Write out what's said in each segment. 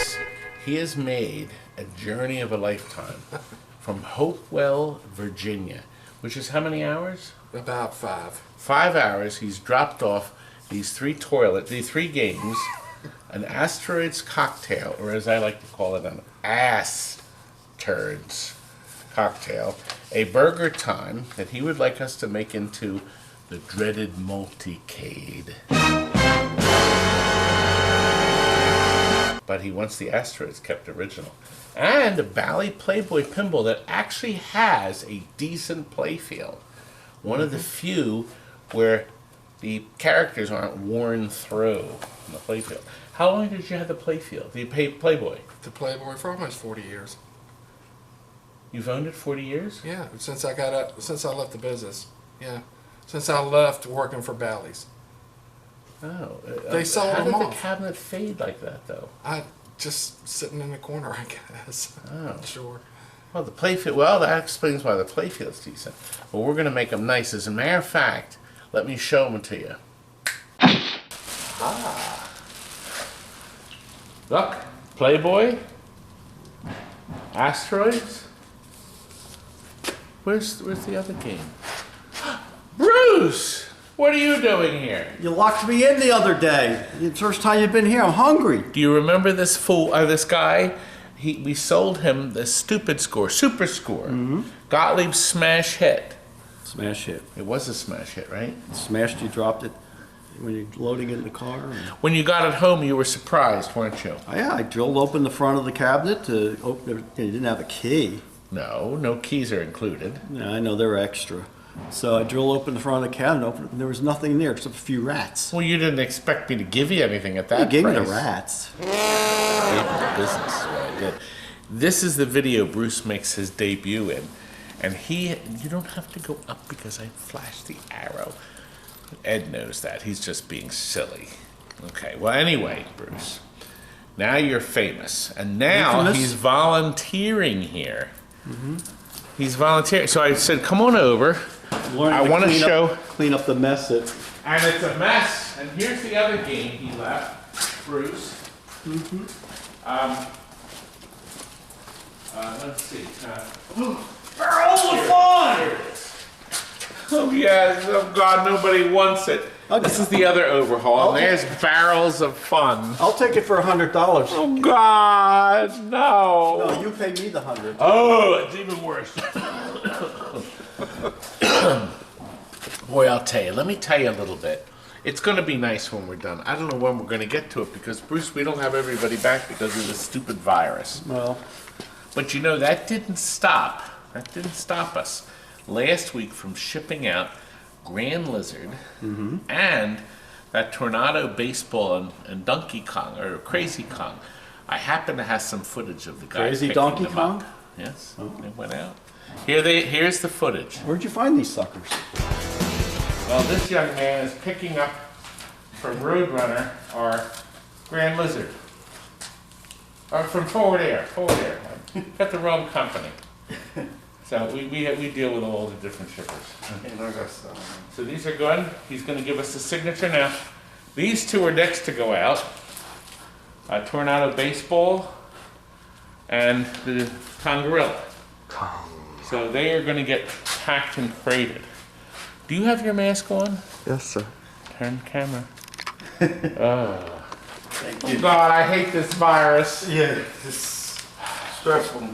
Bruce, he has made a journey of a lifetime from Hopewell, Virginia, which is how many hours? About 5. 5 hours. He's dropped off these three games, an asteroids cocktail, or as I like to call it, an ass turds cocktail, a burger time that he would like us to make into the dreaded multicade. But he wants the asteroids kept original. And a Bally PLAYBOY pinball that actually has a decent playfield. One of the few where the characters aren't worn through in the playfield. How long did you have the playfield, the PLAYBOY? The PLAYBOY for almost 40 years. You've owned it 40 years? Yeah, since I left the business. Yeah, since I left working for Bally's. Oh, they sold them off. How did the cabinet fade like that, though? I just sitting in the corner, I guess. Oh, sure. Well, the playfield. Well, that explains why the playfield's decent. Well, we're gonna make them nice. As a matter of fact, let me show them to you. Ah, look, PLAYBOY, asteroids. Where's the other game? Bruce, what are you doing here? You locked me in the other day. The first time you've been here, I'm hungry. Do you remember this fool, this guy? We sold him the super score. Gottlieb smash hit. Smash hit. It was a smash hit, right? Smashed, you dropped it when you're loading it in the car. When you got it home, you were surprised, weren't you? Oh, yeah, I drilled open the front of the cabinet to open it. You didn't have a key. No keys are included. Yeah, I know, they're extra. So I drilled open the front of the cabinet, opened it, and there was nothing there except a few rats. Well, you didn't expect me to give you anything at that price. You gave me the rats. Business is what I did. This is the video Bruce makes his debut in. And you don't have to go up because I flashed the arrow. Ed knows that. He's just being silly. Okay, well, anyway, Bruce. Now you're famous. And now he's volunteering here. Mm-hmm. He's volunteering. So I said, come on over. I want to clean up the mess. And it's a mess. And here's the other game he left, Bruce. Mm-hmm. Let's see. Barrels of fun! Oh yes, oh God, nobody wants it. Okay. This is the other overhaul, and there's barrels of fun. I'll take it for $100. Oh God, no. No, you pay me the 100. Oh, it's even worse. Boy, I'll tell you, let me tell you a little bit. It's going to be nice when we're done. I don't know when we're going to get to it because, Bruce, we don't have everybody back because of this stupid virus. Well. But you know, that didn't stop. That didn't stop us last week from shipping out Grand Lizard and that Tornado Baseball and Donkey Kong, or Crazy Kong. I happen to have some footage of the guys Crazy picking Donkey them Kong? up. Yes, they went out. Here's the footage. Where'd you find these suckers? Well, this young man is picking up from Roadrunner our Grand Lizard. Or from Forward Air. Got the wrong company. So we deal with all the different shippers. So these are good. He's going to give us the signature now. These two are next to go out. Tornado Baseball and the Kongorilla. So they are going to get packed and crated. Do you have your mask on? Yes, sir. Turn the camera. Oh. Thank you. God, I hate this virus. Yeah, it's stressful.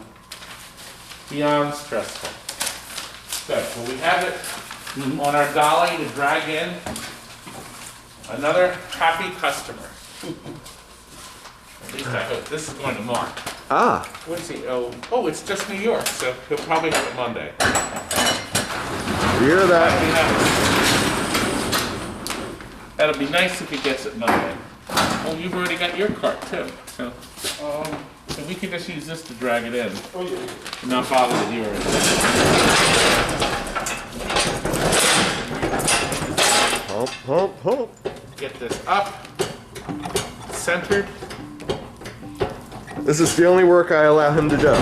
Beyond stressful. Good. Well, we have it on our dolly to drag in another happy customer. At least I hope. This is going to Mark. Ah. What's he? Oh, it's just New York, so he'll probably have it Monday. Hear that? That'll be nice if he gets it Monday. Oh, you've already got your cart too, so we can just use this to drag it in. Oh yeah. And not bother with yours. Hump. Get this up, centered. This is the only work I allow him to do.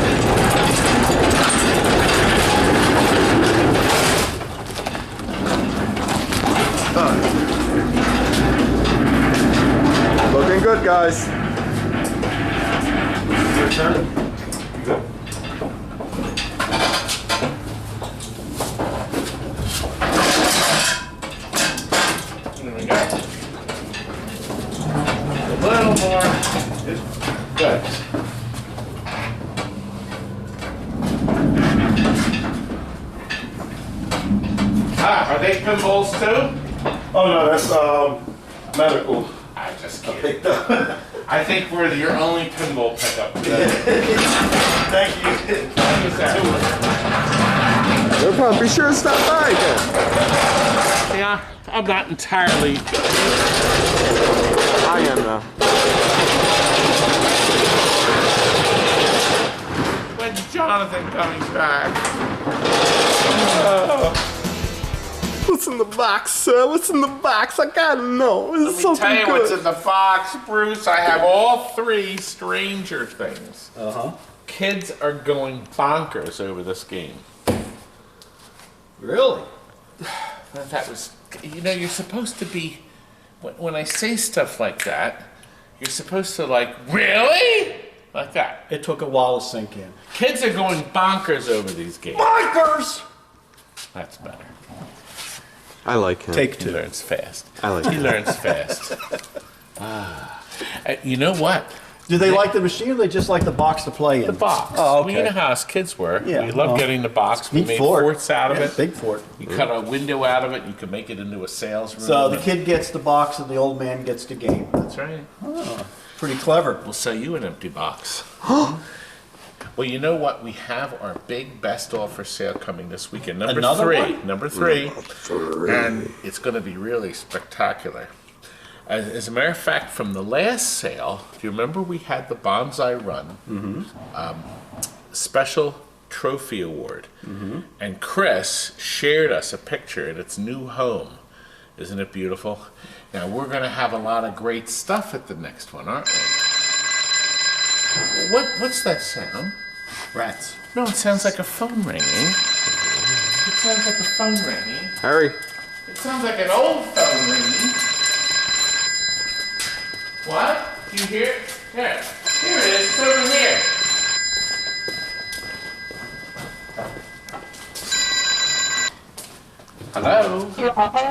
Looking good, guys. There we go. A little more is good. Ah, are they pinballs too? Oh no, that's medical. I just kidding. I think we're your only pinball pickup today. Thank you. No problem. Be sure to stop by again. Yeah, I'm not entirely. I am now. When's Jonathan coming back? What's in the box, sir? What's in the box? I gotta know. It's Let me tell you what's good. in the box, Bruce. I have all 3 Stranger Things. Kids are going bonkers over this game. Really? That was, you know, you're supposed to be, when I say stuff like that, you're supposed to like, really? Like that. It took a while to sink in. Kids are going bonkers over these games. Bonkers! That's better. I like him. Take He 2. learns fast. I like He him. learns fast. You know what? Do they like the machine or they just like the box to play in? The box. Oh, okay. Well, you know how us kids were. Yeah, We loved well, getting the box. We Neat made fort. forts out of Yeah, it. Big fort. You cut a window out of it. You could make it into a sales room. So the kid gets the box and the old man gets the game. That's right. Pretty clever. We'll sell you an empty box. Well, you know what? We have our big best offer sale coming this weekend. Number Another 3. one? Number 3. And it's going to be really spectacular. As a matter of fact, from the last sale, if you remember, we had the Bonsai Run special trophy award. And Chris shared us a picture at its new home. Isn't it beautiful? Now, we're going to have a lot of great stuff at the next one, aren't we? What's that sound? Rats. No, it sounds like a phone ringing. It sounds like a phone ringing. Harry. It sounds like an old phone ringing. What? Do you hear it? Here it is. It's over here. Hello?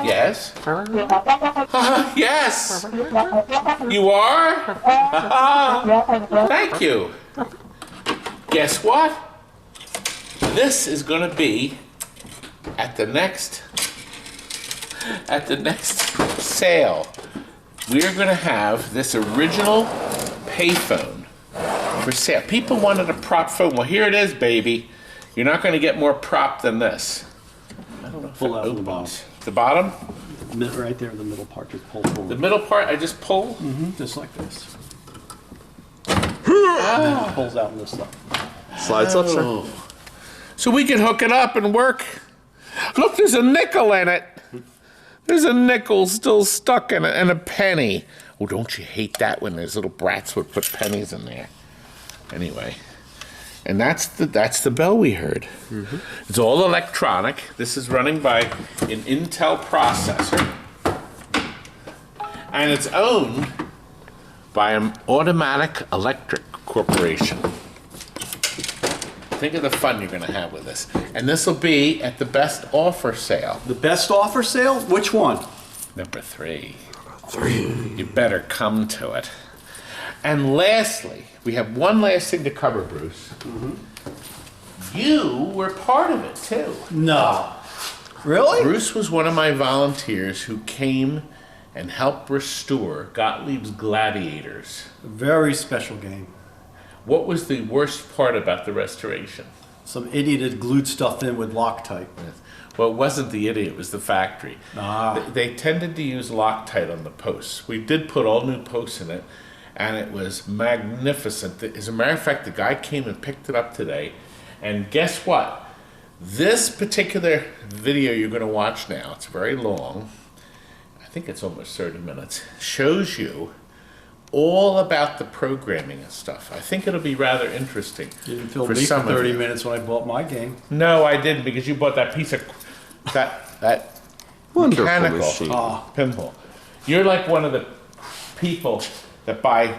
Yes? Yes! You are? Thank you. Guess what? This is going to be at the next sale. We are going to have this original payphone for sale. People wanted a prop phone. Well, here it is, baby. You're not going to get more prop than this. I don't know if Pull it out from the opens. The bottom? Right there, the middle part, just pull forward. The middle part, I just pull? Just like this. And it pulls out in this stuff. Slides up, sir. Oh. So we can hook it up and work. Look, there's a nickel in it. There's a nickel still stuck in it and a penny. Oh, don't you hate that when those little brats would put pennies in there? Anyway, and that's the bell we heard. It's all electronic. This is running by an Intel processor, and it's owned by an Automatic Electric Corporation. Think of the fun you're going to have with this. And this will be at the best offer sale. The best offer sale? Which one? Number 3. You better come to it. And lastly, we have one last thing to cover, Bruce. You were part of it, too. No. Really? Bruce was one of my volunteers who came and helped restore Gottlieb's Gladiators. A very special game. What was the worst part about the restoration? Some idiot had glued stuff in with Loctite. Well, it wasn't the idiot, it was the factory. Ah. They tended to use Loctite on the posts. We did put all new posts in it, and it was magnificent. As a matter of fact, the guy came and picked it up today, and guess what? This particular video you're going to watch now, it's very long, I think it's almost 30 minutes, shows you all about the programming and stuff. I think it'll be rather interesting. You didn't film for me for some of 30 you. minutes when I bought my game. No, I didn't, because you bought that piece of that Wonderful mechanical machine. pinball. You're like one of the people that buy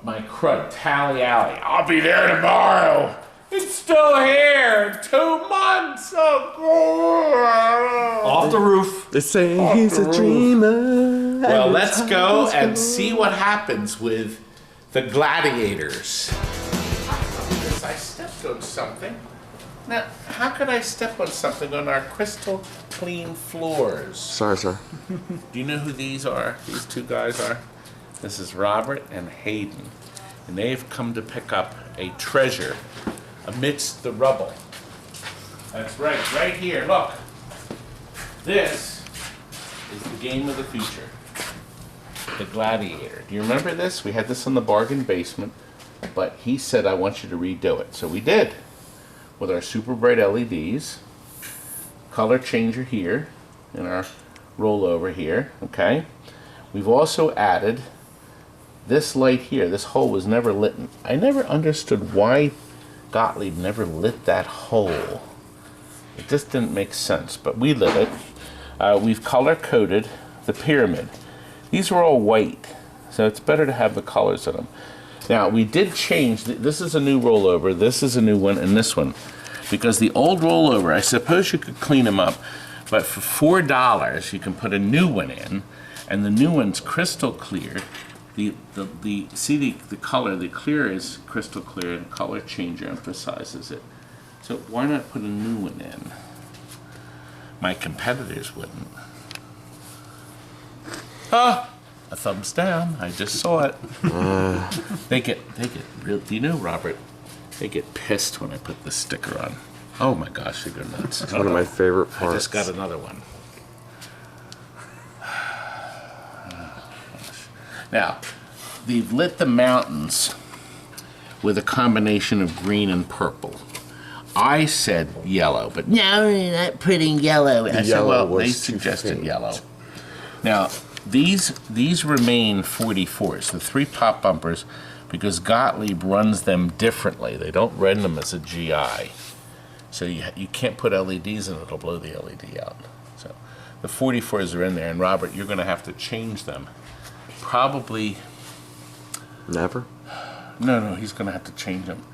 my crud, Tally Alley. I'll be there tomorrow. It's still here. 2 months. Oh, Off the roof. They say he's a dreamer. well, let's go and see what happens with the gladiators. I stepped on something. Now, how could I step on something on our crystal clean floors? Sorry, sir. Do you know who these are? These two guys are? This is Robert and Hayden. And they've come to pick up a treasure amidst the rubble. That's right here, look. This is the game of the future. The Gladiator. Do you remember this? We had this in the bargain basement, but he said, I want you to redo it. So we did. With our super bright LEDs, color changer here, and our rollover here, okay? We've also added this light here. This hole was never lit. I never understood why Gottlieb never lit that hole. It just didn't make sense, but we lit it. We've color coded the pyramid. These were all white, so it's better to have the colors in them. Now, we did change, this is a new rollover, this is a new one, and this one. Because the old rollover, I suppose you could clean them up, but for $4, you can put a new one in, and the new one's crystal clear. See the color, the clear is crystal clear, and the color changer emphasizes it. So why not put a new one in? My competitors wouldn't. Ah! A thumbs down. I just saw it. They get real. Do you know, Robert? They get pissed when I put this sticker on. Oh my gosh, they go nuts. It's one of my favorite parts. I just got another one. Now, they've lit the mountains with a combination of green and purple. I said yellow, but no, you're not putting yellow. I said, well, they suggested yellow. Now, these remain 44s, the 3 pop bumpers, because Gottlieb runs them differently. They don't run them as a GI. So you can't put LEDs in it, it'll blow the LED out. So the 44s are in there, and Robert, you're gonna have to change them. Probably. Never? No, he's gonna have to change them.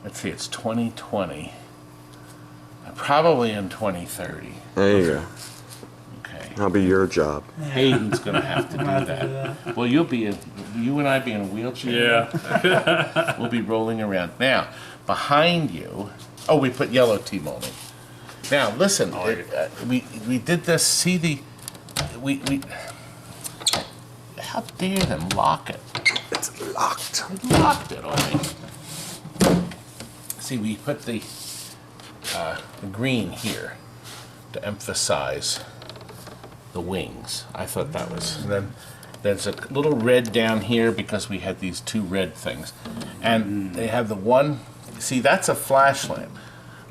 Let's see, it's 2020. Probably in 2030. There you go. Okay. That'll be your job. Hayden's gonna have to do that. Well, you and I be in a wheelchair. Yeah. We'll be rolling around. Now, behind you, oh, we put yellow T-molding. Now, listen, we did this, see we how dare them lock it? It's locked. They locked it on me. See, we put the green here to emphasize the wings. I thought that was, and then there's a little red down here because we had these 2 red things. And they have the one, see, that's a flash lamp.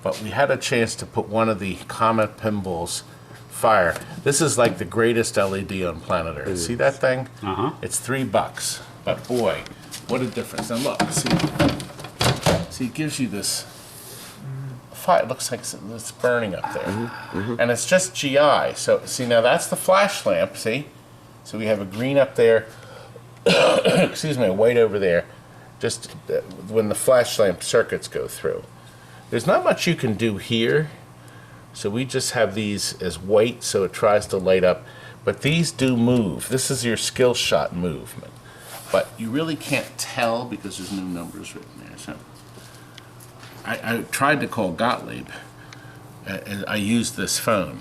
But we had a chance to put one of the Comet Pinball's fire. This is like the greatest LED on planet Earth. See that thing? Uh-huh. It's $3. But boy, what a difference. Now look, see, it gives you this fire. It looks like it's burning up there. And it's just GI. So see, now that's the flash lamp, see? So we have a green up there, excuse me, a white over there, just when the flash lamp circuits go through. There's not much you can do here, so we just have these as white so it tries to light up. But these do move. This is your skill shot movement. But you really can't tell because there's no numbers written there. So I tried to call Gottlieb. I used this phone.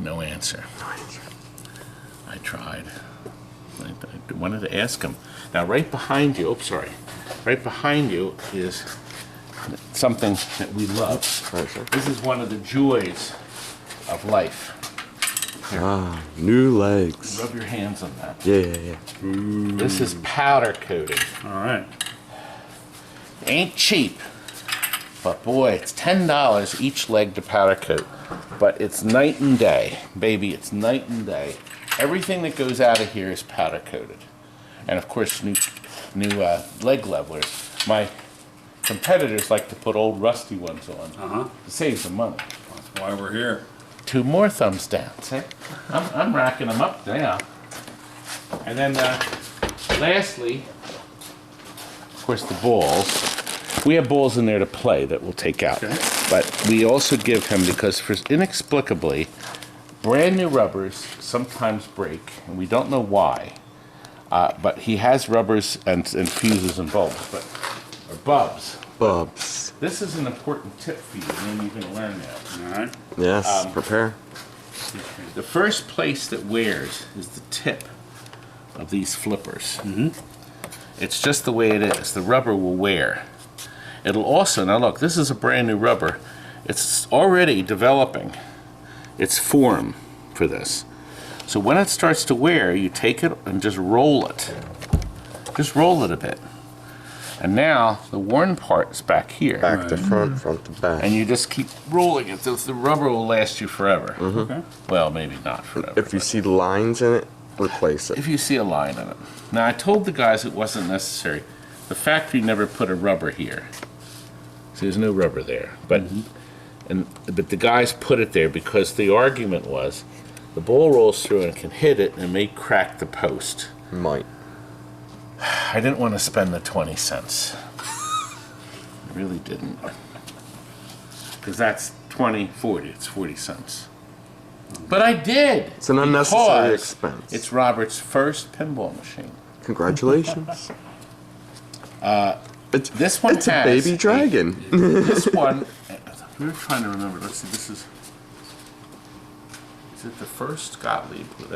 No answer. I tried. I wanted to ask him. Now, right behind you, oops, sorry. Right behind you is something that we love. This is one of the joys of life. Here. Ah, new legs. Rub your hands on that. Yeah. This is powder coating. All right. Ain't cheap, but boy, it's $10 each leg to powder coat. But it's night and day, baby. It's night and day. Everything that goes out of here is powder coated, and of course, new leg levelers. My competitors like to put old rusty ones on to save some money. That's why we're here. 2 more thumbs down. See, I'm racking them up now. And then Lastly, of course, the balls. We have balls in there to play that we'll take out. Okay. But we also give him, because for inexplicably, brand new rubbers sometimes break, and we don't know why. But he has rubbers and fuses and bulbs, or bubs. Bubs. This is an important tip for you, and you're going to learn that. All right. Yes, prepare. The first place that wears is the tip of these flippers. It's just the way it is. The rubber will wear. It'll also, now look, this is a brand new rubber. It's already developing its form for this. So when it starts to wear, you take it and just roll it. Just roll it a bit. And now the worn part is back here. Back to front, front to back. And you just keep rolling it. The rubber will last you forever. Okay. Well, maybe not forever. If you see lines in it, replace it. If you see a line in it. Now, I told the guys it wasn't necessary. The factory never put a rubber here. So there's no rubber there. But the guys put it there because the argument was the ball rolls through and it can hit it and it may crack the post. Might. I didn't want to spend the 20 cents. I really didn't. Because that's 20, 40. It's 40 cents. But I did. It's an unnecessary because expense. It's Robert's first pinball machine. Congratulations. This one It's a has baby dragon. This one, we were trying to remember. Let's see. This is it the first Gottlieb with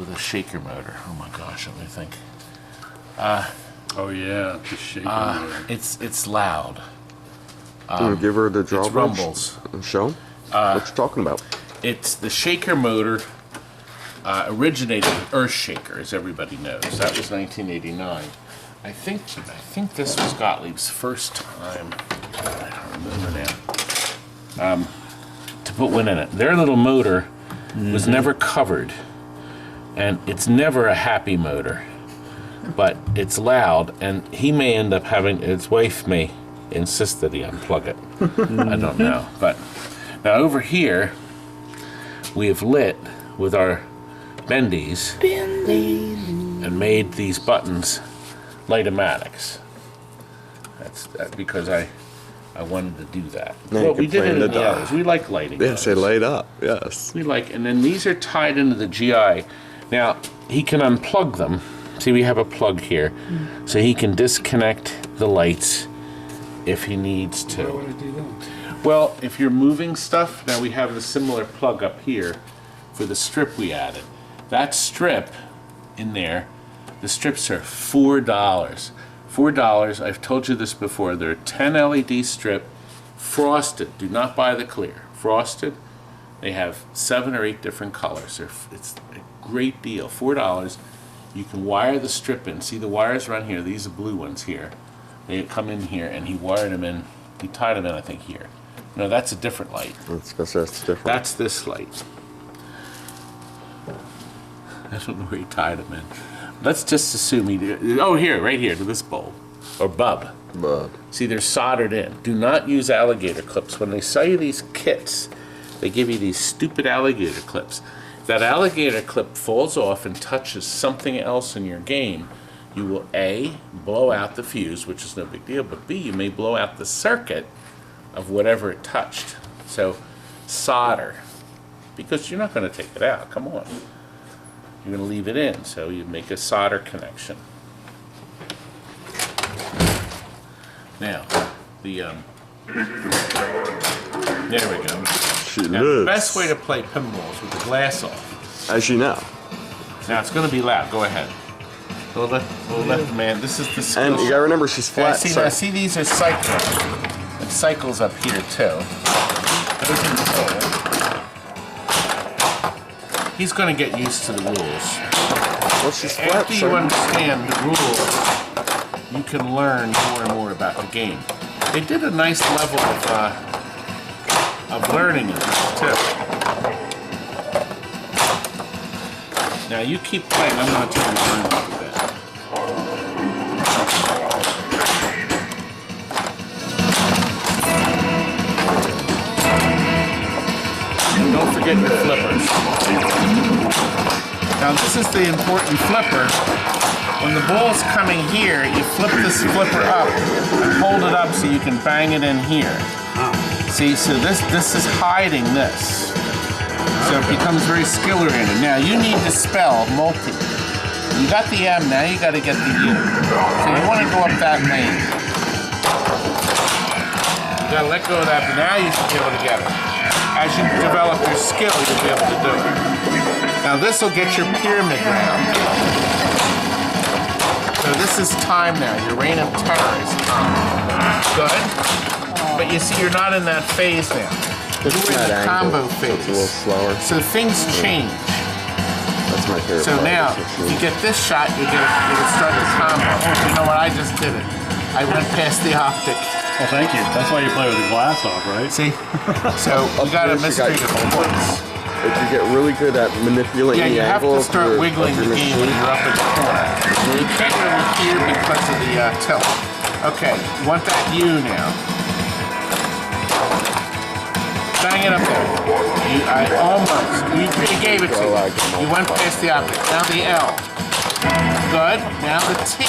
a shaker motor? Oh my gosh, let me think. Oh yeah, the shaking motor. It's loud. Can you give her the It's drawbridge? rumbles. And show? What you talking about? It's the shaker motor. Originated with Earth Shaker, as everybody knows. That was 1989. I think this was Gottlieb's first time. I don't remember now. To put one in it. Their little motor was never covered, and it's never a happy motor. But it's loud, and he may end up having, his wife may insist that he unplug it. I don't know. But now over here, we have lit with our bendies and made these buttons light-o-matics. That's because I wanted to do that. Now Well, you we can did play it in in the the dark. others. We like lighting. Yes, they those. light up. Yes. We like, and then these are tied into the GI. Now, he can unplug them. See, we have a plug here. So he can disconnect the lights if he needs to. Why would I do that? Well, if you're moving stuff, now we have a similar plug up here for the strip we added. That strip in there, the strips are $4. $4, I've told you this before, they're a 10 LED strip, frosted. Do not buy the clear. Frosted. They have 7 or 8 different colors. It's a great deal. $4. You can wire the strip in. See the wires run here. These are blue ones here. They come in here, and he wired them in. He tied them in, I think, here. No, that's a different light. That's because that's different. That's this light. I don't know where he tied them in. Let's just assume he did. Oh, here, right here, to this bulb. Or bulb. But See, they're soldered in. Do not use alligator clips. When they sell you these kits, they give you these stupid alligator clips. If that alligator clip falls off and touches something else in your game, you will A, blow out the fuse, which is no big deal, but B, you may blow out the circuit of whatever it touched. So, solder. Because you're not going to take it out. Come on. You're going to leave it in, so you make a solder connection. Now, there we go. she Now, the lives. best way to play pinball is with the glass off. As you know. Now, it's going to be loud. Go ahead. We'll let the man, this is the skill And you shot. gotta remember she's Now, flat. see, so now, see, these are cycles. It cycles up here, too. He's going to get used to the rules. well, she's flat. After you So understand the rules, you can learn more and more about the game. They did a nice level of learning in this too. Now you keep playing. I'm going to turn the volume up a bit. And don't forget your flippers. Now this is the important flipper when the ball's coming here, you flip this flipper up and hold it up so you can bang it in here. See, so this is hiding this. So it becomes very skill-oriented. Now you need to spell multi. You got the M, now you got to get the U. So you want to go up that lane. You got to let go of that, but now you should be able to get it. As you develop your skill, you'll be able to do it. Now this will get your pyramid round. So this is time now. Your reign of terror is time. Good. But you see, you're not in that phase now. You're in the combo phase. It's a little slower. So things change. That's my favorite. So now, if you get this shot, you can start the combo. You know what? I just did it. I went past the optic. Well, thank you. That's why you play with the glass off, right? See? So you got a mystery of points. If you get really good at manipulating Yeah, you the have angle to start of your, wiggling of your the game when machine. you're up in the corner. You can't really hear because of the tilt. Okay, you want that U now. Bang it up there. You gave it to me. You went past the optic. Now the L. Good. Now the T.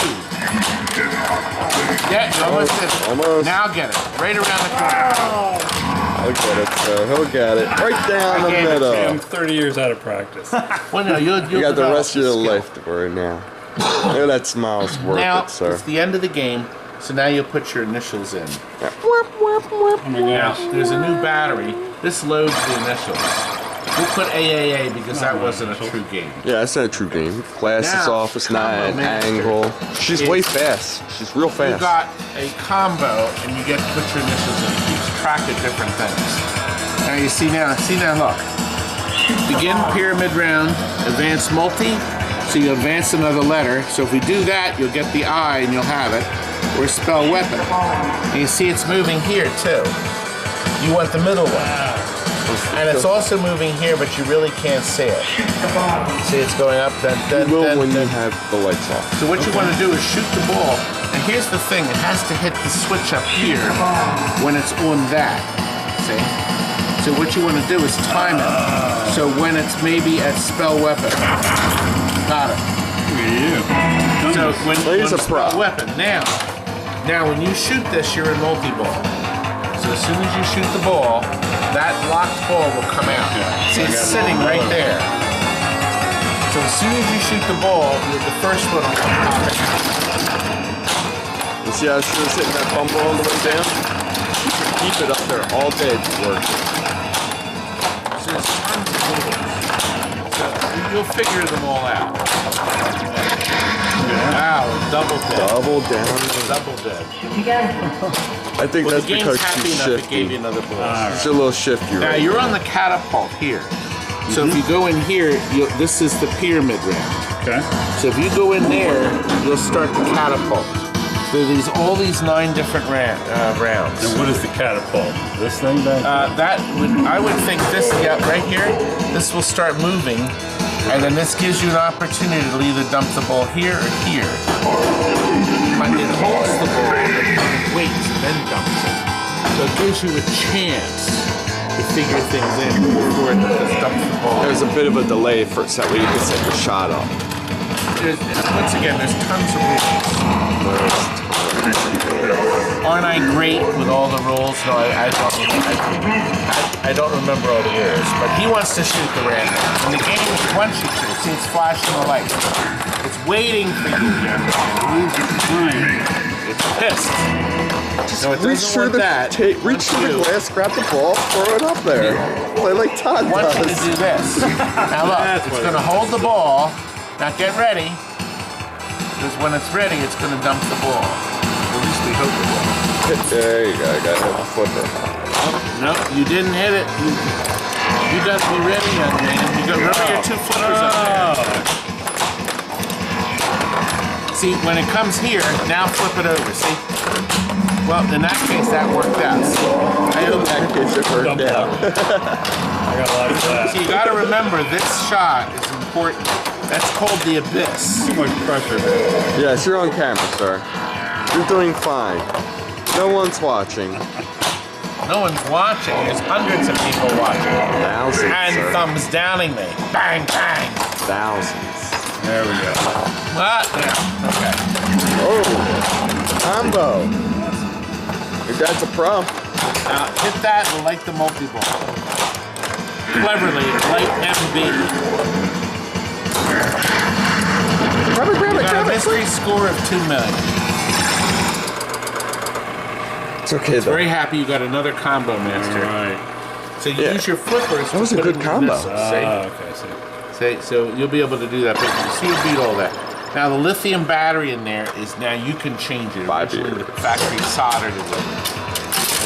Yeah, you almost did it. Almost. Now get it. Right around the corner. I'll get it, so he'll get it. Right down the gave it to middle. I'm 30 years out of practice. Well, no, you'll You got the develop rest of your skill. life to worry now. Look at that smile's worth Now, it, sir. it's the end of the game, so now you'll put your initials in. Oh my Now, gosh. there's a new battery. This loads the initials. We'll put AAA because that wasn't a true game. Yeah, that's not a true game. Glasses Now, off, it's not an combo master. angle. She's way It's- fast. She's real You fast. got a combo, and you get to put your initials in. It keeps track of different things. Now you see now, look. Begin pyramid round, advance multi, so you advance another letter. So if we do that, you'll get the I and you'll have it. Or spell weapon. And you see it's moving here too. You want the middle one. And it's also moving here, but you really can't see it. See, it's going up, then, You will when you have the lights off. So what you want to do is shoot the ball. And here's the thing, it has to hit the switch up here when it's on that. See? So what you want to do is time it. So when it's maybe at spell weapon. Got it. Yeah. So when He's a spell pro. weapon. Now when you shoot this, you're in multi-ball. So as soon as you shoot the ball, that locked ball will come out. Yeah. See, it's sitting right there. So as soon as you shoot the ball, the first one will come popping out. You see how she was hitting that bumble all the way down? She could keep it up there all day to work. So there's tons of rules. So you'll figure them all out. Wow, double dead. Double down. Double dead. I think Well, that's the game's because happy she's enough it gave you shifty. another ball. She's a little shifty Now right you're on the catapult here. So if you go in here, this is the pyramid round. Okay. So if you go in there, you'll start the catapult. So there's all these 9 different rounds. And what is the catapult? This thing back? I would think this, yeah, right here, this will start moving, and then this gives you an opportunity to either dump the ball here or here. But it holds the ball, it waits, and then dumps it. So it gives you a chance to figure things in before it just dumps the ball. There's a bit of a delay for so that way you can set your shot up. Once again, there's tons of rules. Aren't I great with all the rules? No, I don't remember all the rules. But he wants to shoot the random. And the game wants you to. See, it's flashing the light. It's waiting for you. It's pissed. No, it Reach doesn't through want that. reach through the glass, grab the ball, throw it up there. Play like Todd I want you to does. do this. Now look, it's going to hold the ball. Now get ready. Because when it's ready, it's going to dump the ball. At least we hope it will. There you go. I got to flip it. No, you didn't hit it. You got to be ready, young man. You got remember your 2 flippers up there. See, when it comes here, now flip it over. See? Well, in that case, that worked out. I hope that. In case it worked out. I got a lot of that. So you got to remember, this shot is important. That's called the abyss. Too much pressure, man. Yes, you're on camera, sir. You're doing fine. No one's watching. No one's watching. There's hundreds of people watching. Thousands, And sir. thumbs downing me. Bang, bang. Thousands. There we go. Ah, yeah, okay. Oh, combo. Your dad's a pro. Now hit that and light the multi-ball. Cleverly, light MB. Grab it, grab it, Got a grab it. mystery score of 2 million. It's okay though. Very happy you got another combo, Master. All right. So you Yeah. use your flippers. That was a good combo. Okay, so So you'll be able to do that, but you see you beat all that. Now the lithium battery in there is now you can change it. 5 Originally years. the factory soldered it with.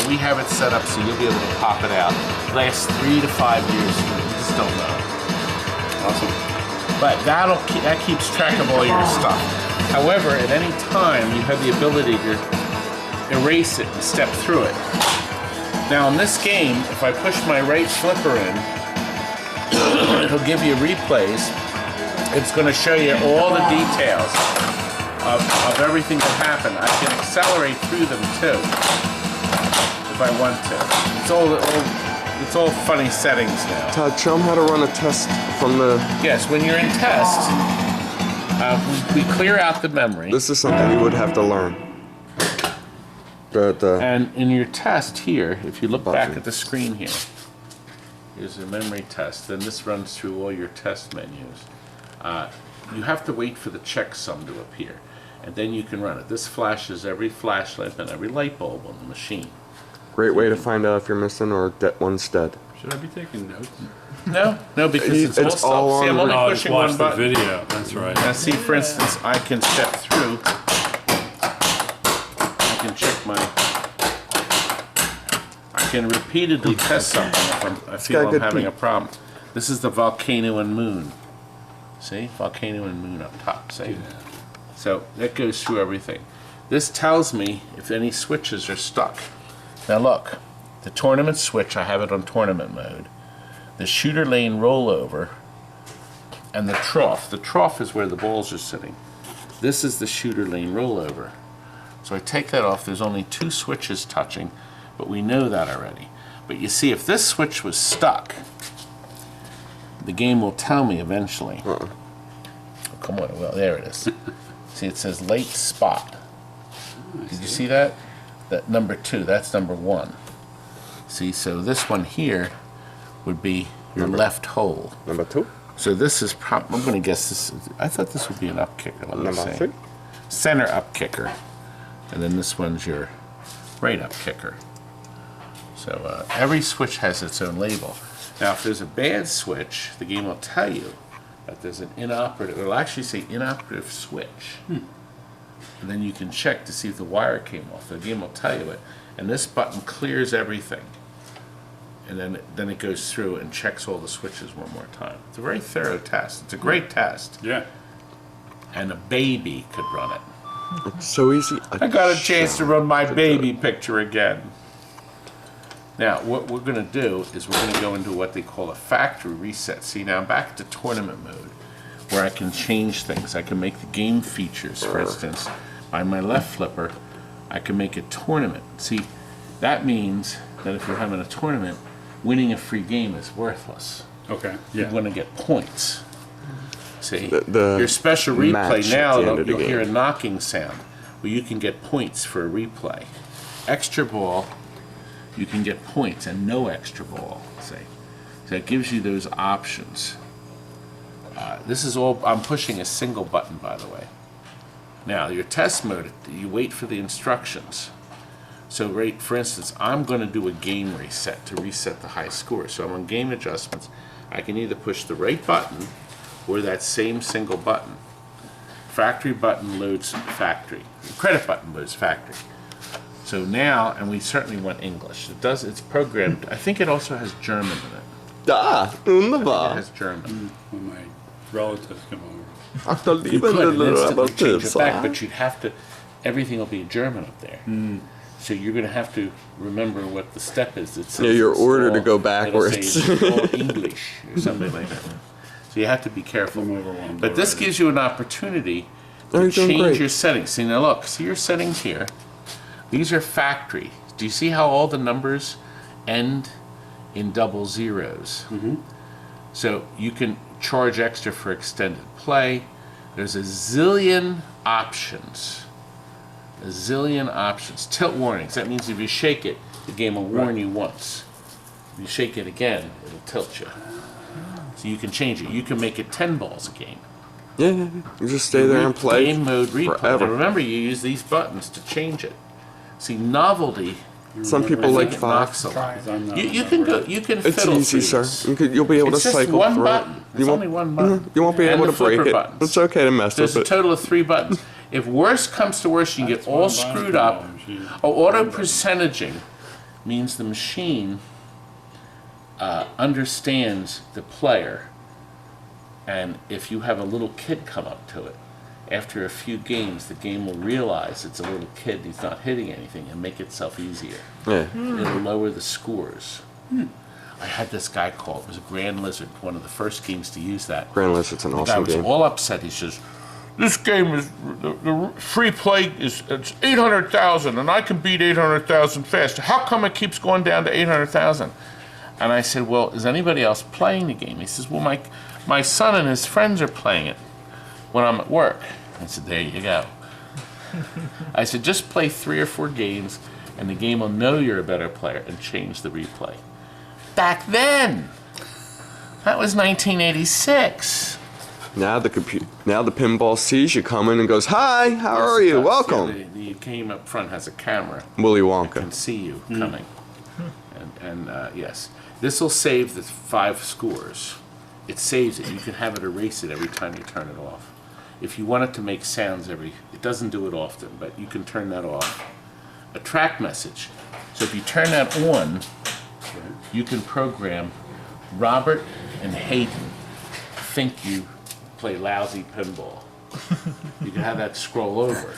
And we have it set up so you'll be able to pop it out. Lasts 3 to 5 years. You just don't know. awesome. But that keeps track of all your stuff. However, at any time you have the ability to erase it and step through it. Now in this game, if I push my right flipper in, it'll give you replays. It's going to show you all the details of everything that happened. I can accelerate through them too, if I want to. It's all funny settings now. Todd, show him how to run a test from the... Yes, when you're in test, we clear out the memory. This is something you would have to learn. And in your test here, if you look back Button. at the screen here, here's a memory test. Then this runs through all your test menus. You have to wait for the checksum to appear, and then you can run it. This flashes every flashlight and every light bulb on the machine. Great way to find out if you're missing or one's dead. Should I be taking notes? No, because it's all all stuff. See, I'm on only Oh, just pushing watch one the button. video. That's right. Now see, for instance, I can step through. I can check I can repeatedly test something if I feel got I'm good having peak. a problem. This is the volcano and moon. See? Volcano and moon up top, see? So that goes through everything. This tells me if any switches are stuck. Now look, the tournament switch, I have it on tournament mode. The shooter lane rollover and the trough. The trough is where the balls are sitting. This is the shooter lane rollover. So I take that off. There's only 2 switches touching, but we know that already. But you see, if this switch was stuck, the game will tell me eventually. Oh, come on, well, there it is. See, it says late spot. Did you see that? That number 2, that's number 1. See, so this one here would be your left hole. Number 2? So this is I'm going to guess this. I thought this would be an up kicker. Let me Number see. 3? Center up kicker, and then this one's your right up kicker. So every switch has its own label. Now, if there's a bad switch, the game will tell you that there's an inoperative. It'll actually say inoperative switch, and then you can check to see if the wire came off. The game will tell you it, and this button clears everything. And then it goes through and checks all the switches one more time. It's a very thorough test. It's a great test. Yeah. And a baby could run it. It's so easy. I got a chance to run my baby picture again. Now, what we're going to do is we're going to go into what they call a factory reset. See, now I'm back to tournament mode, where I can change things. I can make the game features, for instance. By my left flipper, I can make a tournament. See, that means that if you're having a tournament, winning a free game is worthless. Okay. You're Yeah. going to get points. See, The your special replay match now, at the end of the you'll hear a game. knocking sound, where you can get points for a replay. Extra ball, you can get points, and no extra ball. See, so it gives you those options. This is all. I'm pushing a single button, by the way. Now, your test mode, you wait for the instructions. So, right, for instance, I'm going to do a game reset to reset the high score. So I'm on game adjustments. I can either push the right button or that same single button. Factory button loads factory. The credit button loads factory. So now, and we certainly want English. It's programmed. I think it also has German in it. Ah, It wunderbar. has German. When my relatives come over. Ach, du You could instantly change Relatives, it back, ah. but you'd have to, everything will be in German up there. So you're going to have to remember what the step is. It says Yeah, your it's order to all- go it'll backwards. say it's all English or something like that. So you have to be careful. I'm overwhelmed But this already. gives you an opportunity Oh, to you're doing change great. your settings. See, now look, see your settings here. These are factory. Do you see how all the numbers end in double zeros? So you can charge extra for extended play. There's a zillion options. A zillion options. Tilt warnings. That means if you shake it, the game will warn you once. If you shake it again, it'll tilt you. So you can change it. You can make it 10 balls a game. Yeah, yeah, yeah. You just stay there and play Game mode replay. forever. And remember, you use these buttons to change it. See, novelty. Some people like 5. You can go. You can. It's fiddle easy, through sir. this. You'll be able It's to just cycle one through button. it. It's only one button. You won't be And able the to break flipper it. buttons. It's okay to mess There's a with it. total of 3 buttons. If worse comes to worse, you can get all screwed up. Auto percentaging means the machine understands the player, and if you have a little kid come up to it, after a few games, the game will realize it's a little kid, he's not hitting anything, and make itself easier. Yeah. It'll lower the scores. I had this guy call, it was a Grand Lizard, one of the first games to use that. Grand Lizard's an The guy awesome was game. all upset. He says, "This game is the free play it's 800,000, and I can beat 800,000 fast. How come it keeps going down to 800,000?" And I said, "Well, is anybody else playing the game?" He says, "Well, my son and his friends are playing it when I'm at work." I said, "There you go." I said, "Just play 3 or 4 games, and the game will know you're a better player and change the replay." Back then, that was 1986. Now the pinball sees you coming and goes, "Hi, how are you? Welcome." The game up front has a camera. Willy Can Wonka. see you coming. And yes, this will save the 5 scores. It saves it. You can have it erase it every time you turn it off. If you want it to make sounds it doesn't do it often, but you can turn that off. A track message. So if you turn that on, you can program Robert and Hayden think you play lousy pinball. You can have that scroll over.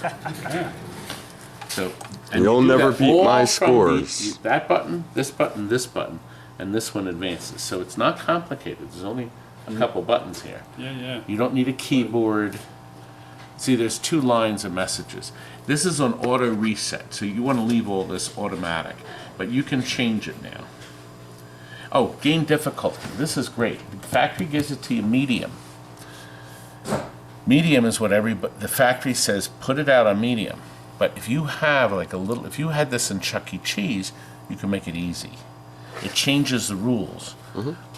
So, and You'll you do never that beat all my from scores. that button, this button, and this one advances. So it's not complicated. There's only a couple buttons here. Yeah. You don't need a keyboard. See, there's 2 lines of messages. This is on auto reset, so you want to leave all this automatic, but you can change it now. Oh, game difficulty. This is great. The factory gives it to you medium. Medium is what the factory says, put it out on medium. But if you have if you had this in Chuck E. Cheese, you can make it easy. It changes the rules.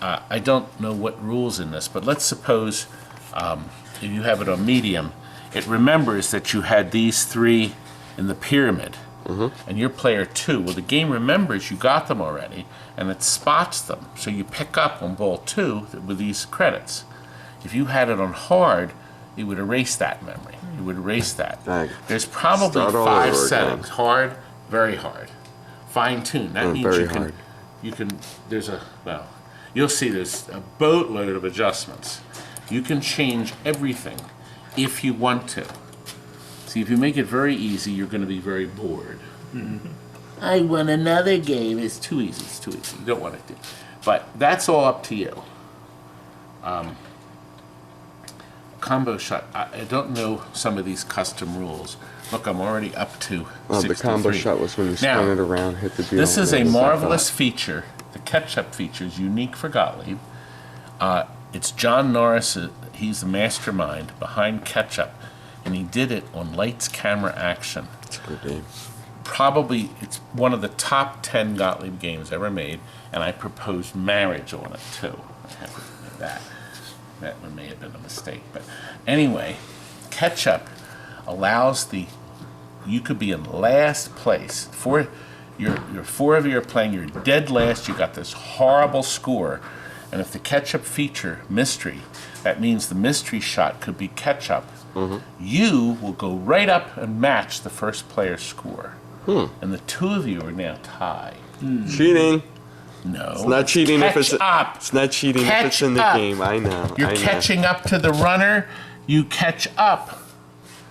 I don't know what rules in this, but let's suppose if you have it on medium, it remembers that you had these 3 in the pyramid, and you're player 2. Well, the game remembers you got them already, and it spots them. So you pick up on ball 2 with these credits. If you had it on hard, it would erase that memory. It would erase that. Dang. There's probably Start all 5 over again. settings. Hard, very hard. Fine tune. That means very you can, hard. you'll see there's a boatload of adjustments. You can change everything if you want to. See, if you make it very easy, you're going to be very bored. I want another game. It's too easy. It's too easy. You don't want to do. But that's all up to you. Combo shot. I don't know some of these custom rules. Look, I'm already up to 63. The combo shot was when you spun it around, hit the deal. This is and a it was like marvelous that. feature. The catch-up feature is unique for Gottlieb. It's John Norris. He's the mastermind behind catch-up, and he did it on Lights, Camera, Action. It's a good game. Probably, it's one of the top 10 Gottlieb games ever made, and I proposed marriage on it, too. I have to admit that. That one may have been a mistake. But anyway, catch-up allows you could be in last place. You're 4 of you are playing, you're dead last, you got this horrible score, and if the catch-up feature, mystery, that means the mystery shot could be catch-up, you will go right up and match the first player's score. And the 2 of you are now tied. Cheating. No. It's not cheating if it's up. It's not cheating if Catch it's in the up. game. I know. You're I know. catching up to the runner, you catch up.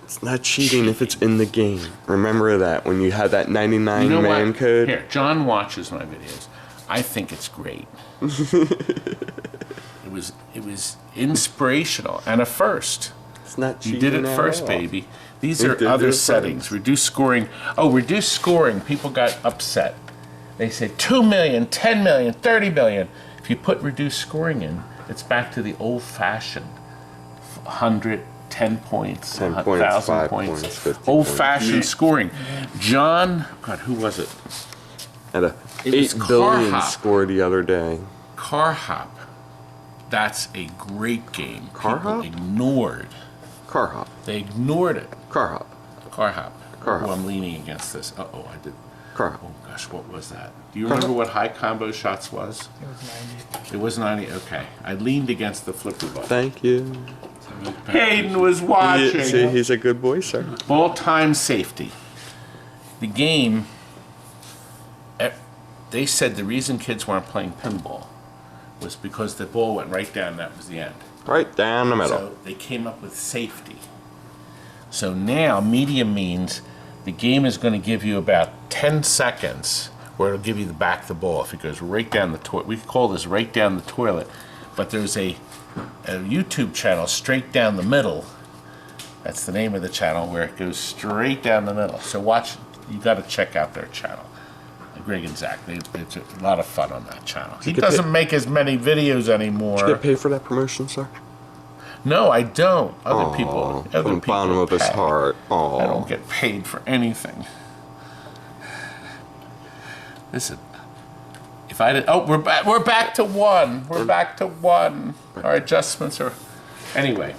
It's not cheating if it's in the game. Remember that when you had that 99 You know man what? code. Here, John watches my videos. I think it's great. It was inspirational and a first. It's not You cheating. did it at first, all. baby. These You are did other your settings. settings. Reduce scoring. Oh, reduce scoring. People got upset. They said 2 million, 10 million, 30 million. If you put reduced scoring in, it's back to the old-fashioned 100, 10 points, 10 points, 1,000 5 points. points, 50 Old-fashioned scoring. John, God, who was it? Had a It was 8 billion Car Hop. score the other day. Car Hop. That's a great game. Car People Hop? ignored. Car Hop. They ignored it. Car Hop. Car Hop. Car Hop. Oh, I'm leaning against this. Uh-oh, I did. Car Hop. Oh gosh, what was that? Do you remember what high combo shots was? It was 90. It was 90. Okay, I leaned against the flipper button. Thank you. Hayden was watching. See, he's a good boy, sir. Ball time safety. The game. They said the reason kids weren't playing pinball was because the ball went right down. That was the end. Right down the middle. So they came up with safety. So now medium means the game is going to give you about 10 seconds where it'll give you the back of the ball if it goes right down the toilet. We call this right down the toilet, but there's a YouTube channel straight down the middle. That's the name of the channel, where it goes straight down the middle. So watch, you got to check out their channel. Greg and Zach, it's a lot of fun on that channel. He doesn't make as many videos anymore. Did you get paid for that promotion, sir? No, I don't. Other people. Other From the people bottom of his pay. heart. I don't Aww. get paid for anything. Listen, if I did, oh, we're back. We're back to one. We're back to one. Our adjustments are. Anyway,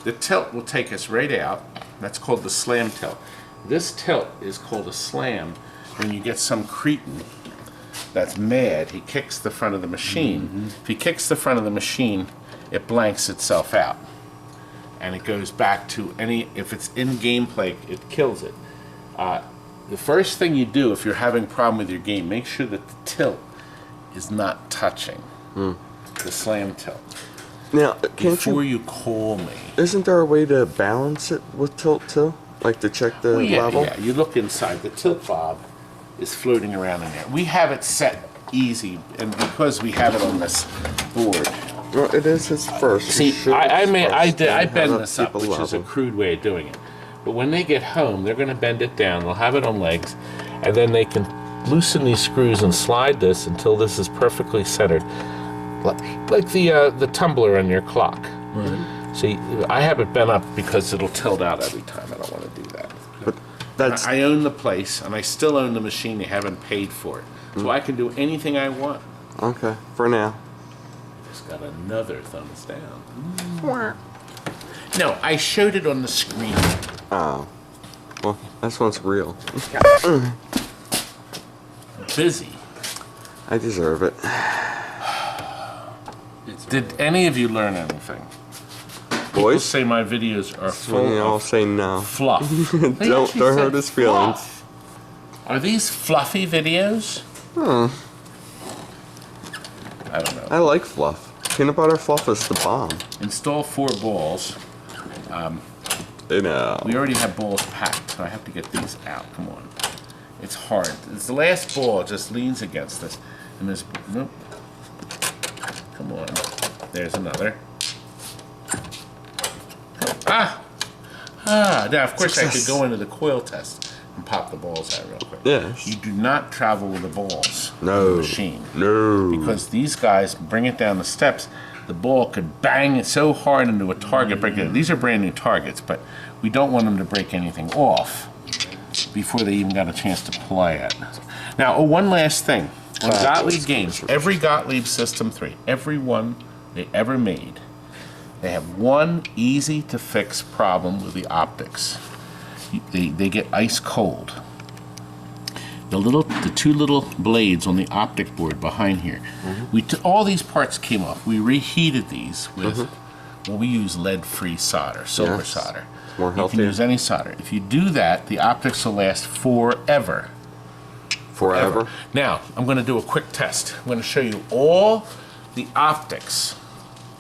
the tilt will take us right out. That's called the slam tilt. This tilt is called a slam when you get some cretin that's mad. He kicks the front of the machine. If he kicks the front of the machine, it blanks itself out. And it goes back to any, if it's in gameplay, it kills it. The first thing you do if you're having a problem with your game, make sure that the tilt is not touching the slam tilt. Now, can't Before you? you call me. Isn't there a way to balance it with tilt too? Like to check the Well, yeah, level? yeah, you look inside. The tilt bob is floating around in there. We have it set easy, and because we have it on this board. Well, it is his first. See, He should I first, then bend have this up, people which is a level. crude way of doing it. But when they get home, they're going to bend it down. They'll have it on legs, and then they can loosen these screws and slide this until this is perfectly centered, like the tumbler on your clock. Right. See, I have it bent up because it'll tilt out every time. I don't want to do that. But that's I own the place, and I still own the machine. They haven't paid for it, so I can do anything I want. okay for now. Just got another thumbs down. No, I showed it on the screen. Oh, well, this one's real. Busy. I deserve it. Did any of you learn anything? People Boys, say my videos are when full y'all of say no. fluff. They Don't actually hurt said his feelings. fluff. Are these fluffy videos? I don't know. I like fluff. Peanut butter fluff is the bomb. Install 4 balls. You know. We already have balls packed, so I have to get these out. Come on. It's hard. It's the last ball just leans against this. And there's, nope. Come on. There's another. Ah! Ah! Now, of course, I could go into the coil test and pop the balls out real quick. Yes. You do not travel with the balls No. on the machine. No. Because these guys bring it down the steps. The ball could bang it so hard into a target. Break it. These are brand new targets, but we don't want them to break anything off before they even got a chance to play it. Now, one last thing. On Gottlieb games, every Gottlieb System 3, every one they ever made, they have one easy to fix problem with the optics. They get ice cold. The 2 little blades on the optic board behind here. All these parts came off. We reheated these with, well, we use lead-free solder, silver Yes. solder. More You can healthier. use any solder. If you do that, the optics will last forever. Forever. Now, I'm going to do a quick test. I'm going to show you all the optics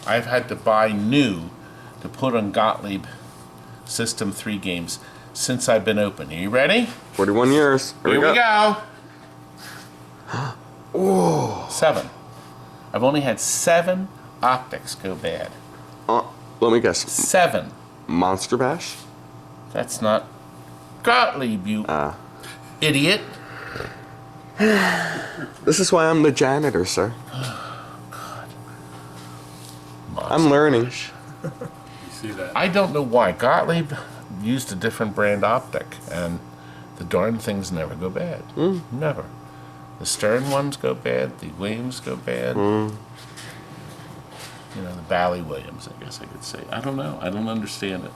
I've had to buy new to put on Gottlieb System 3 games since I've been open. Are you ready? 41 years. Here we go. Whoa. 7. I've only had 7 optics go bad. Let me guess. 7. Monster Bash? That's not Gottlieb, you idiot. This is why I'm the janitor, sir. I'm learning. see that. I don't know why. Gottlieb used a different brand optic, and the darn things never go bad. Never. The Stern ones go bad. The Williams go bad. You know, the Bally Williams, I guess I could say. I don't know. I don't understand it.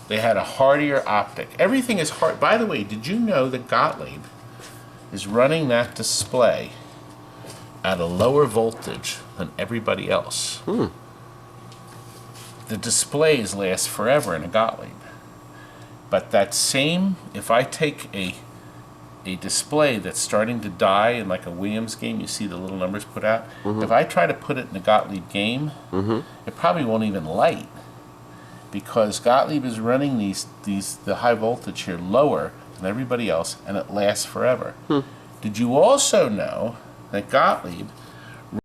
They had a hardier optic. Everything is hard. By the way, did you know that Gottlieb is running that display at a lower voltage than everybody else? The displays last forever in a Gottlieb. But that same, if I take a display that's starting to die in like a Williams game, you see the little numbers put out. If I try to put it in a Gottlieb game, it probably won't even light, because Gottlieb is running the high voltage here lower than everybody else, and it lasts forever. Did you also know that Gottlieb runs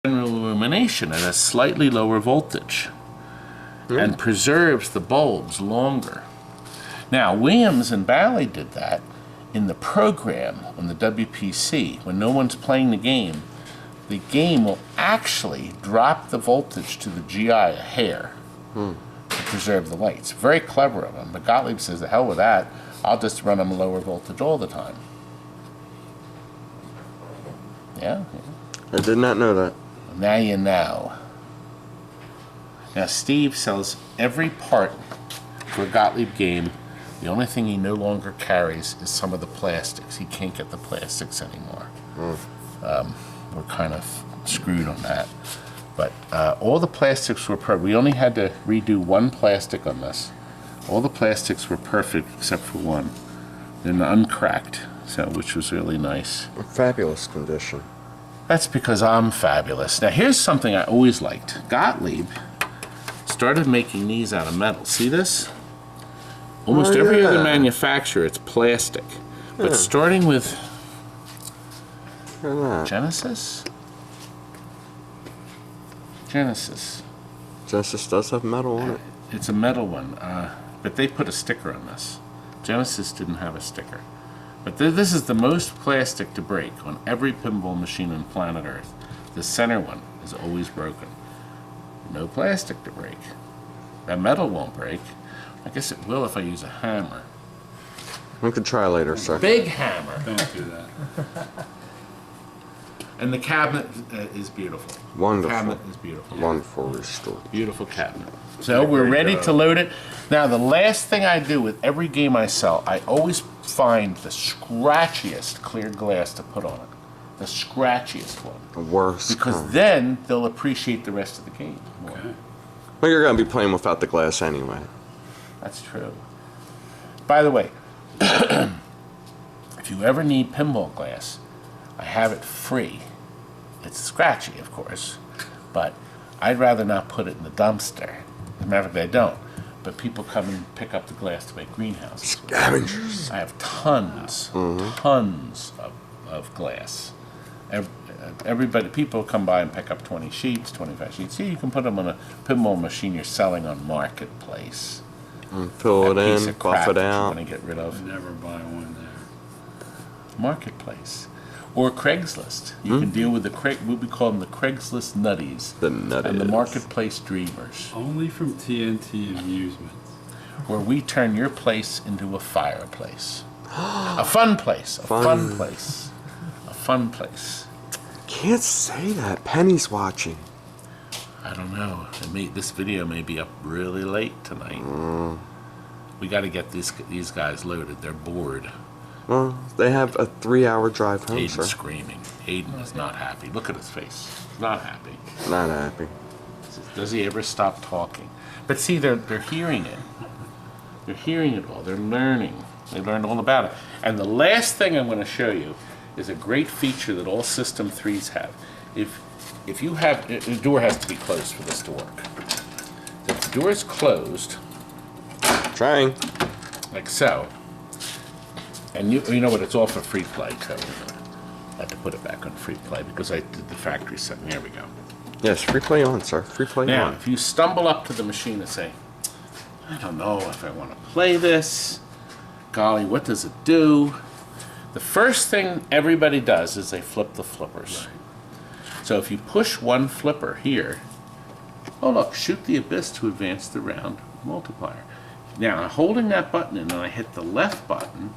general illumination at a slightly lower voltage and preserves the bulbs longer? Now, Williams and Bally did that in the program on the WPC. When no one's playing the game will actually drop the voltage to the GI a hair to preserve the lights. Very clever of them. But Gottlieb says, the hell with that. I'll just run them lower voltage all the time. Yeah. I did not know that. Now you know. Now Steve sells every part for a Gottlieb game. The only thing he no longer carries is some of the plastics. He can't get the plastics anymore. We're kind of screwed on that. But all the plastics were perfect. We only had to redo one plastic on this. All the plastics were perfect except for one. They're uncracked, so which was really nice. Fabulous condition. That's because I'm fabulous. Now here's something I always liked. Gottlieb started making these out of metal. See this? Almost every other manufacturer, it's plastic. But starting with Genesis? Genesis Genesis does have metal on it. It's a metal one, but they put a sticker on this. Genesis didn't have a sticker. But this is the most plastic to break on every pinball machine on planet Earth. The center one is always broken. No plastic to break. That metal won't break. I guess it will if I use a hammer. We could try later, sir. Big hammer. Don't do that. And the cabinet is beautiful. Wonderful. The cabinet is beautiful. Wonderful restored. Beautiful cabinet. So we're ready to load it. Now the last thing I do with every game I sell, I always find the scratchiest clear glass to put on it. The scratchiest one. The worst. Because kind. then they'll appreciate the rest of the game more. Okay. Well, you're going to be playing without the glass anyway. That's true. By the way, if you ever need pinball glass, I have it free. It's scratchy, of course, but I'd rather not put it in the dumpster. As a matter of fact, I don't. But people come and pick up the glass to make greenhouses. Scavengers. I have tons of glass. Everybody, people come by and pick up 20 sheets, 25 sheets. See, you can put them on a pinball machine you're selling on Marketplace. Fill That it piece in, of crap buff it that you out. want to get rid of. Never buy one there. Marketplace. Or Craigslist. You can deal with what we call them the Craigslist nutties. The nutties. And the Marketplace dreamers. Only from TNT Amusements. Where we turn your place into a fireplace. A fun place. A fun place. A fun place. Can't say that. Penny's watching. I don't know. This video may be up really late tonight. We got to get these guys loaded. They're bored. Well, they have a 3-hour drive home, Hayden's sir. screaming. Hayden is not happy. Look at his face. He's not happy. Not happy. Does he ever stop talking? But see, they're hearing it. They're hearing it all. They're learning. They learned all about it. And the last thing I'm going to show you is a great feature that all System 3s have. If you have, the door has to be closed for this to work. If the door is closed, Trying. like so, and you know what, it's all for free play, so I had to put it back on free play because I did the factory setting. There we go. Yes, free play on, sir. Free play Now, on. if you stumble up to the machine and say, I don't know if I want to play this, golly, what does it do? The first thing everybody does is they flip the flippers. So if you push one flipper here, Oh look, shoot the abyss to advance the round multiplier. Now, holding that button and then I hit the left button,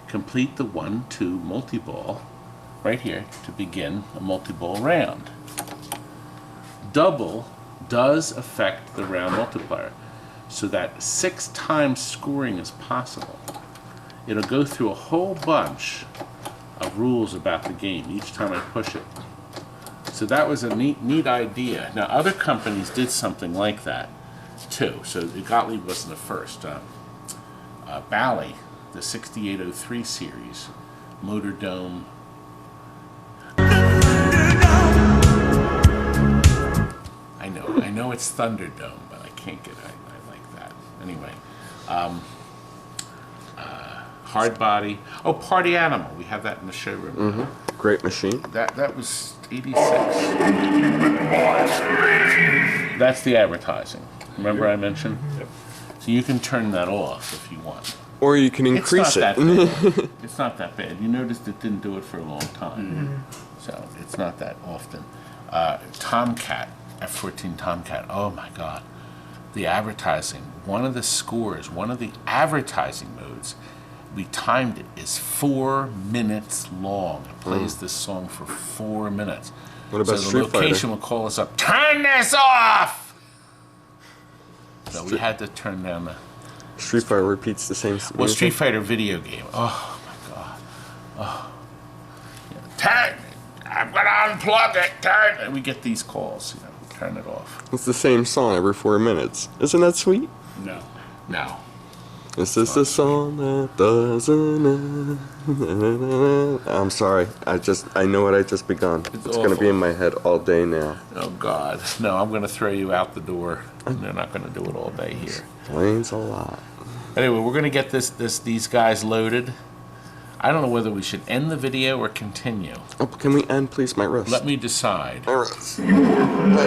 complete the 1-2 multi-ball right here to begin a multi-ball round. Double does affect the round multiplier, so that 6 times scoring is possible. It'll go through a whole bunch of rules about the game each time I push it. So that was a neat idea. Now other companies did something like that too. So Gottlieb wasn't the first. Bally, the 6803 series, Motor Dome. I know it's Thunderdome, but I can't get it. I like that. Anyway, Hard Body. Oh, Party Animal. We have that in the showroom. Great machine. That was 86. That's the advertising. Remember I mentioned? Yep. So you can turn that off if you want. Or you can increase it. It's not that bad. You noticed it didn't do it for a long time. So it's not that often. Tomcat, F-14 Tomcat. Oh my God. The advertising. One of the scores, one of the advertising modes, we timed it, is 4 minutes long. It plays this song for 4 minutes. What about so Street the location will call us up, turn this off! So we had to turn down the... Street Fighter repeats the same Well, Street Fighter video game. Oh my God. Oh. Turn! I'm gonna unplug it, turn! And we get these calls, you know, turn it off. It's the same song every 4 minutes. Isn't that sweet? No. No. Is this the song that doesn't end? I'm sorry. I know what I just begun. It's going to be in my head all day now. Oh God. No, I'm gonna throw you out the door. They're not gonna do it all day here. Explains a lot. Anyway, we're gonna get these guys loaded. I don't know whether we should end the video or continue. Oh, can we end, please? My wrist. Let me decide. My wrist. My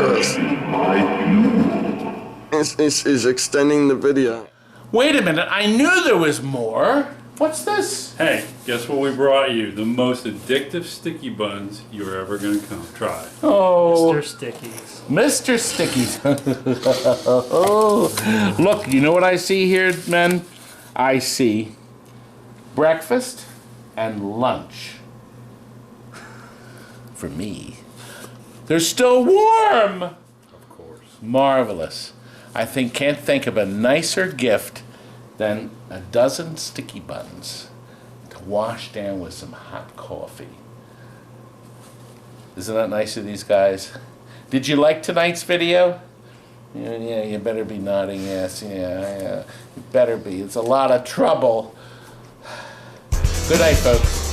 wrist. Is extending the video. Wait a minute, I knew there was more. What's this? Hey, guess what we brought you? The most addictive sticky buns you're ever gonna try. Oh, Mr. Stickies. Mr. Stickies. Oh, look, you know what I see here, men? I see breakfast and lunch. For me. They're still warm. Of course. Marvelous. Can't think of a nicer gift than a dozen sticky buns to wash down with some hot coffee. Isn't that nice of these guys? Did you like tonight's video? Yeah, you better be nodding yes. Yeah, you better be. It's a lot of trouble. Good night, folks.